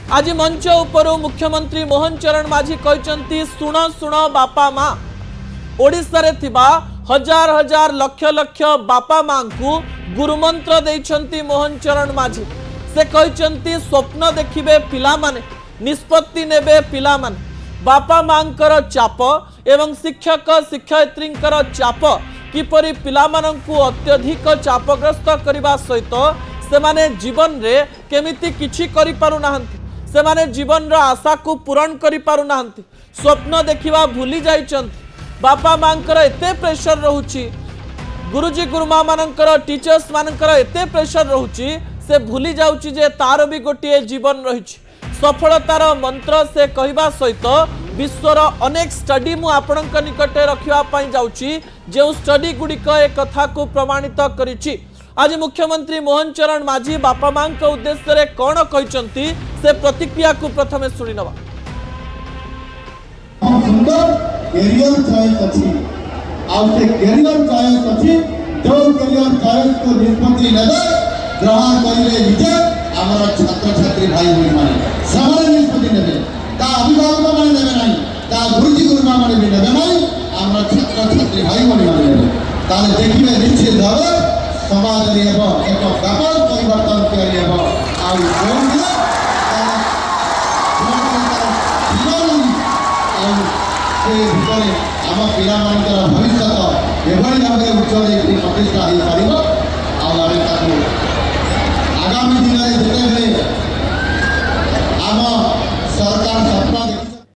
आज मंच उपरू मुख्यमंत्री मोहन चरण माझी कहते शुण शुण बापा माँ ओडिशा रे थिबा हजार हजार लक्ष लक्ष बापा माँ को गुरुमंत्र देइछंती मोहन चरण माझी। से कहते स्वप्न देखिबे पिला माने निष्पत्ति नेबे पिला माने बापा मांकर चाप एवं शिक्षक शिक्षयित्रींकर चाप किपरि पिलामानंकु अत्यधिक चापग्रस्त करने सहित सेमाने जीवन रे केमिति किछि करि पारु नाहंती सेमाने जीवन रो आशा को पूरण करि पारु नाहंती स्वप्न देखिबा भूली जाइछंती बापा मांकर एते प्रेशर रहउची गुरुजी गुरुमा मानकर टीचर्स मानकर एते प्रेशर रहउची से भूली जाउची जे तार भी गोटे जीवन रहिछि सफलतार मंत्र से कहवा सहित विश्वर अनेक स्टडी मु आपणक निकटे रखिबा पई जाउची जे स्टडी गुडिक ए कथा को प्रमाणित करिछि। आज मुख्यमंत्री मोहन चरण माझी बापा मां के उद्देश्य रे कोन कहिसंती से प्रतिक्रिया को प्रथमे सुनि नबा। सुंदर करियर चॉइस अछि आ से करियर चॉइस अछि जो करियर चॉइस को निष्पत्ति लेबे ग्रहण करिले विजय हमारा छात्र छात्री भाई बहन माने समान निष्पत्ति नेबे ता अभिभावक माने नेबे नाही ता गुरुजी गुरुमा माने भी नेबे नाही हमारा छात्र छात्री भाई बहन माने नेबे ताले देखिबे निश्चित भावे समाज रे एक व्यापक परिवर्तन करिए आ जोन दिला आम पिला भविष्य एभली भाव उज्जवल प्रतिष्ठा हो पार आगामी दिन में जिते आम सरकार सपना